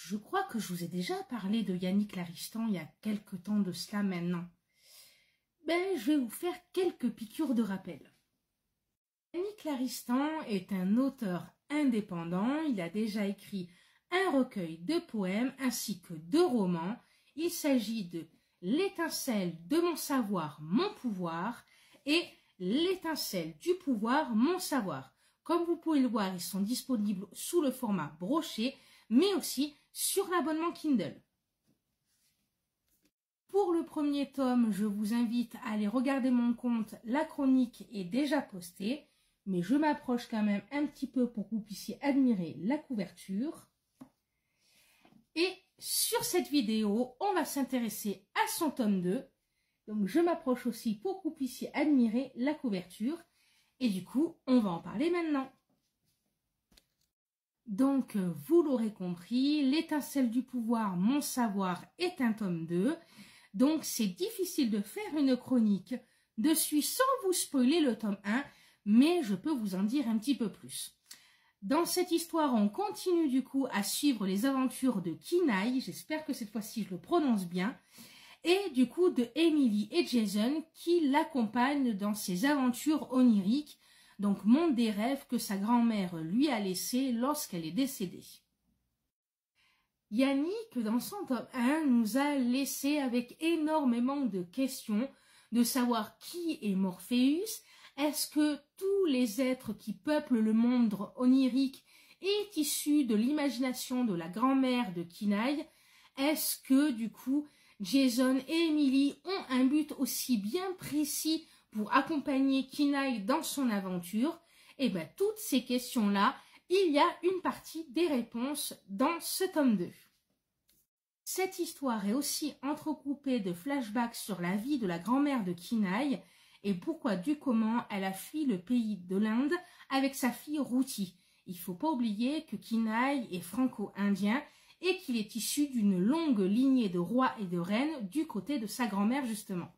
Je crois que je vous ai déjà parlé de Yannick Laristan il y a quelque temps de cela maintenant. Je vais vous faire quelques piqûres de rappel. Yannick Laristan est un auteur indépendant. Il a déjà écrit un recueil de poèmes ainsi que 2 romans. Il s'agit de L'étincelle de mon savoir, mon pouvoir et L'étincelle du pouvoir, mon savoir. Comme vous pouvez le voir, ils sont disponibles sous le format broché, mais aussi sur l'abonnement Kindle. Pour le premier tome, je vous invite à aller regarder mon compte. La chronique est déjà postée, mais je m'approche quand même un petit peu pour que vous puissiez admirer la couverture. Et sur cette vidéo, on va s'intéresser à son tome 2. Donc je m'approche aussi pour que vous puissiez admirer la couverture. Et du coup, on va en parler maintenant. Donc, vous l'aurez compris, L'étincelle du pouvoir, mon savoir est un tome 2. Donc, c'est difficile de faire une chronique dessus sans vous spoiler le tome 1, mais je peux vous en dire un petit peu plus. Dans cette histoire, on continue du coup à suivre les aventures de Kinaï, j'espère que cette fois-ci je le prononce bien, et du coup de Emily et Jason qui l'accompagnent dans ses aventures oniriques, donc monde des rêves que sa grand-mère lui a laissé lorsqu'elle est décédée. Yannick, dans son tome 1, nous a laissé avec énormément de questions, de savoir qui est Morpheus. Est-ce que tous les êtres qui peuplent le monde onirique est issu de l'imagination de la grand-mère de Kinaï? Est-ce que, du coup, Jason et Emily ont un but aussi bien précis pour accompagner Kinaï dans son aventure? Et toutes ces questions-là, il y a une partie des réponses dans ce tome 2. Cette histoire est aussi entrecoupée de flashbacks sur la vie de la grand-mère de Kinaï et pourquoi du comment elle a fui le pays de l'Inde avec sa fille Ruti. Il ne faut pas oublier que Kinaï est franco-indien et qu'il est issu d'une longue lignée de rois et de reines du côté de sa grand-mère justement.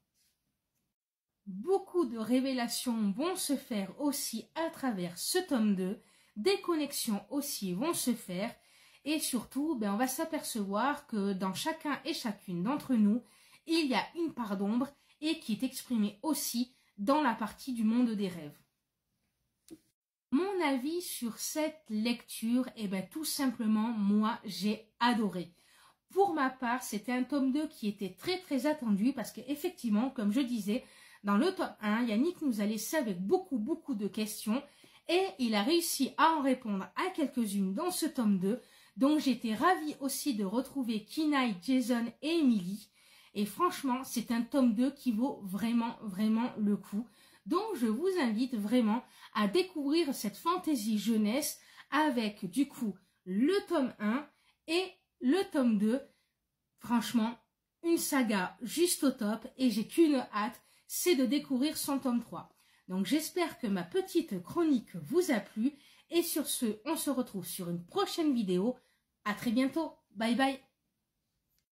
Beaucoup de révélations vont se faire aussi à travers ce tome 2, des connexions aussi vont se faire et surtout on va s'apercevoir que dans chacun et chacune d'entre nous, il y a une part d'ombre et qui est exprimée aussi dans la partie du monde des rêves. Mon avis sur cette lecture, tout simplement, moi, j'ai adoré. Pour ma part, c'était un tome 2 qui était très attendu parce qu'effectivement, comme je disais, dans le tome 1, Yannick nous a laissé avec beaucoup de questions et il a réussi à en répondre à quelques-unes dans ce tome 2. Donc j'étais ravie aussi de retrouver Kinaï, Jason et Emily. Et franchement, c'est un tome 2 qui vaut vraiment le coup. Donc je vous invite vraiment à découvrir cette fantaisie jeunesse avec du coup le tome 1 et le tome 2. Franchement, une saga juste au top et j'ai qu'une hâte, c'est de découvrir son tome 3. Donc j'espère que ma petite chronique vous a plu et sur ce, on se retrouve sur une prochaine vidéo. À très bientôt, bye bye.